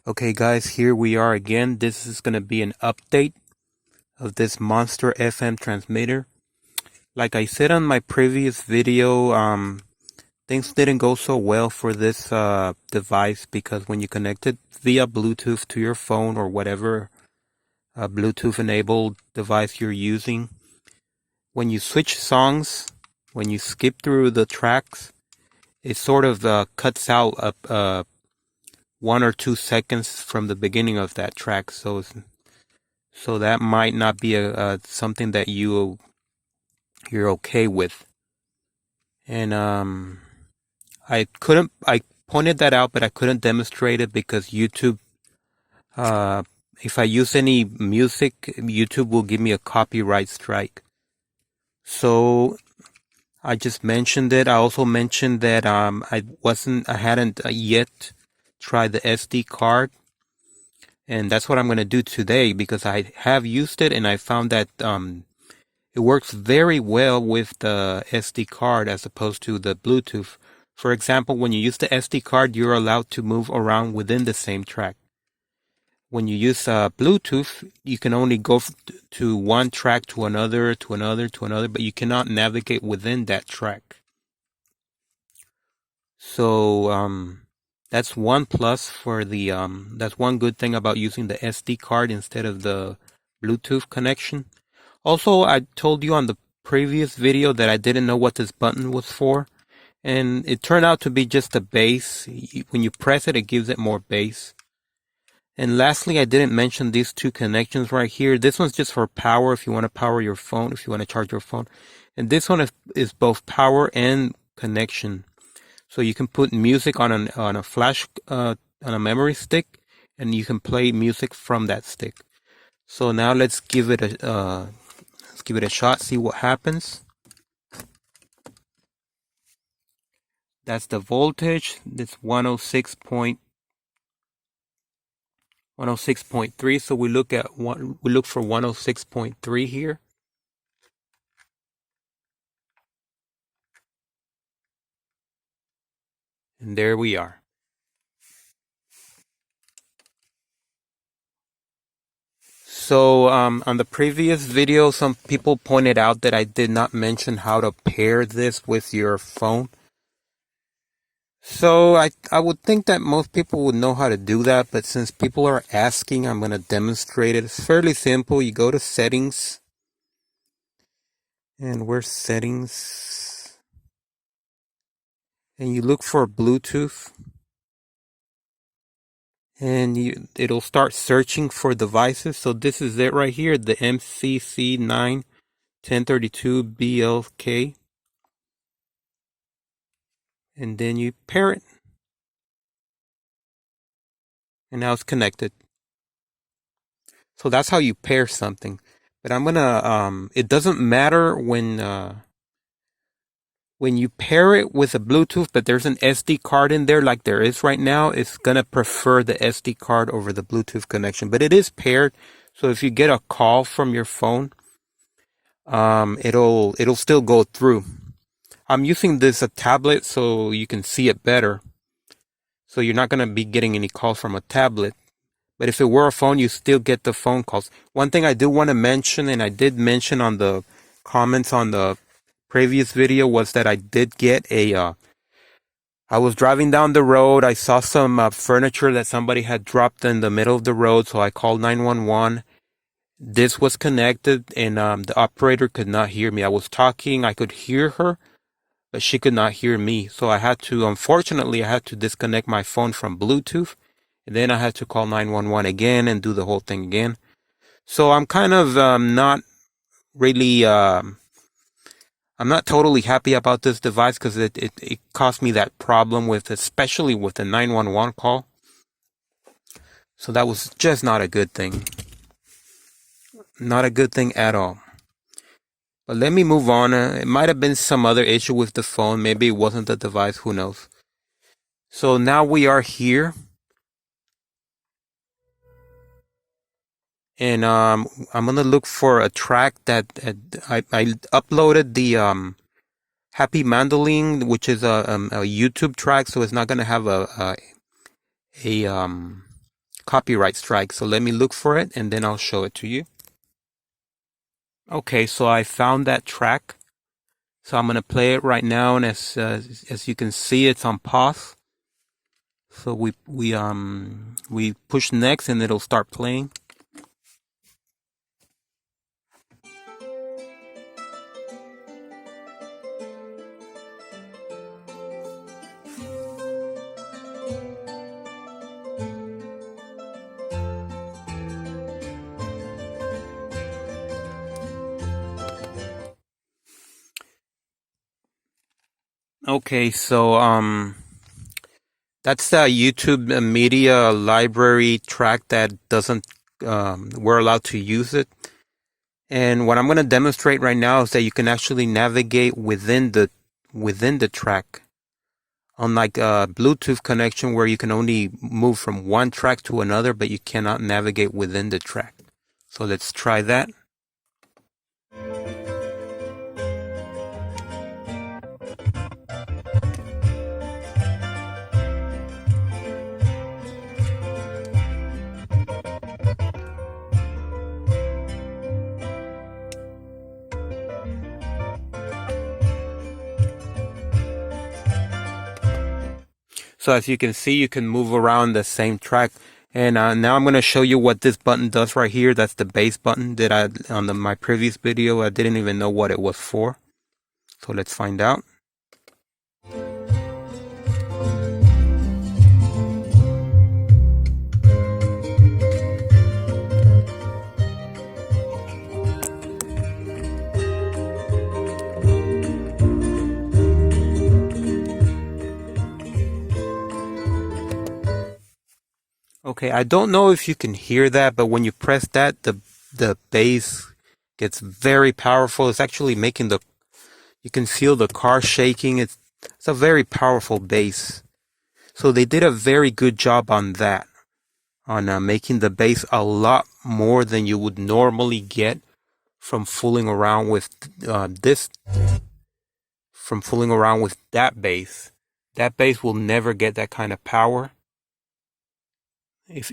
Okay guys, here we are again. This is going to be an update of this Monster FM transmitter. Like I said on my previous video, things didn't go so well for this device because when you connect it via Bluetooth to your phone or whatever Bluetooth enabled device you're using, when you switch songs, when you skip through the tracks, it sort of cuts out 1 or 2 seconds from the beginning of that track. So that might not be something that you're okay with. And I pointed that out, but I couldn't demonstrate it because YouTube, if I use any music, YouTube will give me a copyright strike. So I just mentioned it. I also mentioned that I hadn't yet tried the SD card. And that's what I'm going to do today because I have used it and I found that it works very well with the SD card as opposed to the Bluetooth. For example, when you use the SD card, you're allowed to move around within the same track. When you use Bluetooth, you can only go to one track to another, but you cannot navigate within that track. So that's one plus for that's one good thing about using the SD card instead of the Bluetooth connection. Also, I told you on the previous video that I didn't know what this button was for, and it turned out to be just a bass. When you press it, it gives it more bass. And lastly, I didn't mention these two connections right here. This one's just for power, if you want to power your phone, if you want to charge your phone. And this one is both power and connection. So you can put music on a flash, on a memory stick, and you can play music from that stick. So now let's give it a shot, see what happens. That's the voltage. That's 106.3. So we look for 106.3 here. And there we are. So on the previous video, some people pointed out that I did not mention how to pair this with your phone. So I would think that most people would know how to do that, but since people are asking, I'm going to demonstrate it. It's fairly simple. You go to settings, and where's settings? And you look for Bluetooth, and it'll start searching for devices. So this is it right here, the MCC9 1032 BLK. And then you pair it. And now it's connected. So that's how you pair something. But I'm gonna it doesn't matter when you pair it with a Bluetooth, but there's an SD card in there like there is right now, it's gonna prefer the SD card over the Bluetooth connection. But it is paired, so if you get a call from your phone, it'll still go through. I'm using this a tablet so you can see it better. So you're not gonna be getting any calls from a tablet. But if it were a phone, you still get the phone calls. One thing I do want to mention, and I did mention on the comments on the previous video, was that I did get I was driving down the road. I saw some furniture that somebody had dropped in the middle of the road. So I called 911. This was connected and the operator could not hear me. I was talking. I could hear her, but she could not hear me. So unfortunately, I had to disconnect my phone from Bluetooth. And then I had to call 911 again and do the whole thing again. So I'm kind of not really, I'm not totally happy about this device because it caused me that problem especially with the 911 call. So that was just not a good thing. Not a good thing at all. But let me move on. It might have been some other issue with the phone. Maybe it wasn't the device. Who knows? So now we are here. And I'm gonna look for a track that I uploaded the Happy Mandolin, which is a YouTube track, so it's not gonna have a copyright strike. So let me look for it and then I'll show it to you. Okay, so I found that track. So I'm gonna play it right now, and as you can see, it's on pause. So we push next, and it'll start playing. Okay, so that's the YouTube media library track that doesn't we're allowed to use it. And what I'm going to demonstrate right now is that you can actually navigate within the track. Unlike a Bluetooth connection where you can only move from one track to another, but you cannot navigate within the track. So let's try that. So as you can see, you can move around the same track. And now I'm going to show you what this button does right here. That's the bass button that on my previous video, I didn't even know what it was for. So let's find out. Okay, I don't know if you can hear that, but when you press that, the bass gets very powerful. It's actually making you can feel the car shaking. It's a very powerful bass. So they did a very good job on that, on making the bass a lot more than you would normally get from fooling around with that bass. That bass will never get that kind of power.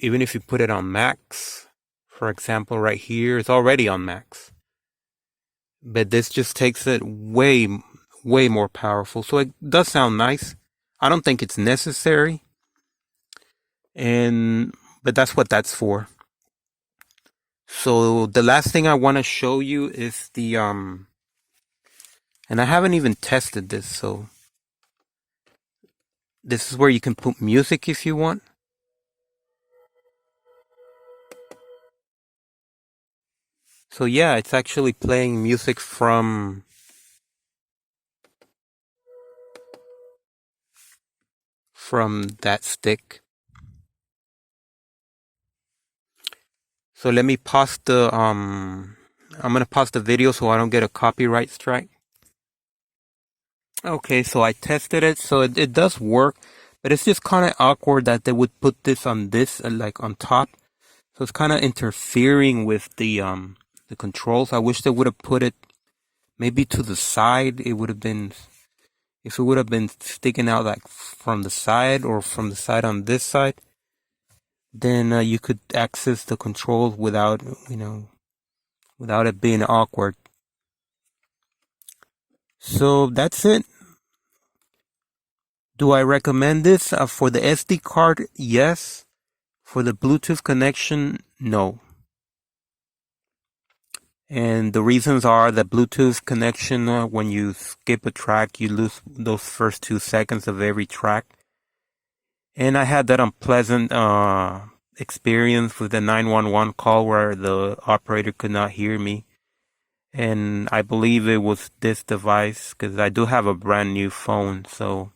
Even if you put it on max, for example, right here, it's already on max. But this just takes it way more powerful. So it does sound nice. I don't think it's necessary. But that's what that's for. So the last thing I want to show you is and I haven't even tested this, so this is where you can put music if you want. So yeah, it's actually playing music from that stick. So let me pause I'm gonna pause the video so I don't get a copyright strike. Okay, so I tested it, so it does work, but it's just kind of awkward that they would put this on like on top. So it's kind of interfering with the controls. I wish they would have put it maybe to the side. It would have been, if it would have been sticking out like from the side or from the side on this side, then you could access the controls without it being awkward. So that's it. Do I recommend this? For the SD card, yes. For the Bluetooth connection, no. And the reasons are the Bluetooth connection, when you skip a track, you lose those first 2 seconds of every track. And I had that unpleasant experience with the 911 call where the operator could not hear me. And I believe it was this device, because I do have a brand new phone, so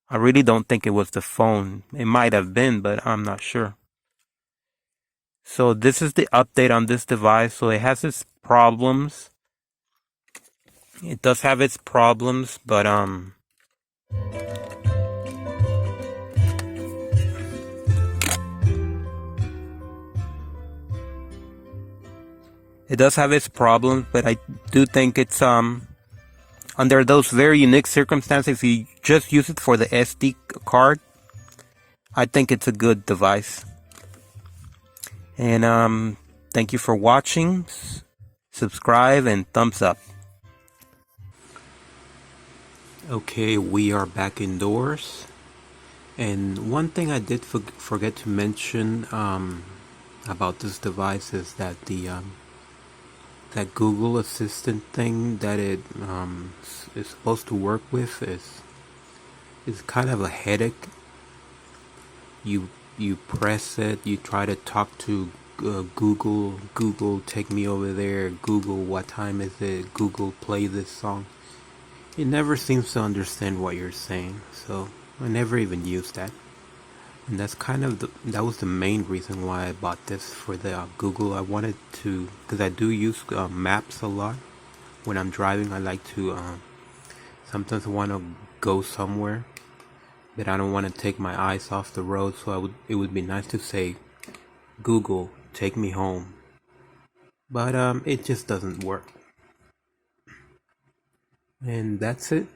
I really don't think it was the phone. It might have been, but I'm not sure. So this is the update on this device. So it has its problems. It does have its problems, but it does have its problems, but I do think it's under those very unique circumstances, if you just use it for the SD card, I think it's a good device. And thank you for watching. Subscribe and thumbs up. Okay, we are back indoors. And one thing I did forget to mention about this device is that that Google Assistant thing that it is supposed to work with is kind of a headache. You press it, you try to talk to Google, take me over there. Google, what time is it? Google, play this song. It never seems to understand what you're saying, so I never even used that. And that's kind of that was the main reason why I bought this for the Google. I wanted to, because I do use maps a lot when I'm driving. I like to sometimes want to go somewhere, but I don't want to take my eyes off the road. So it would be nice to say, Google, take me home. But it just doesn't work. And that's it.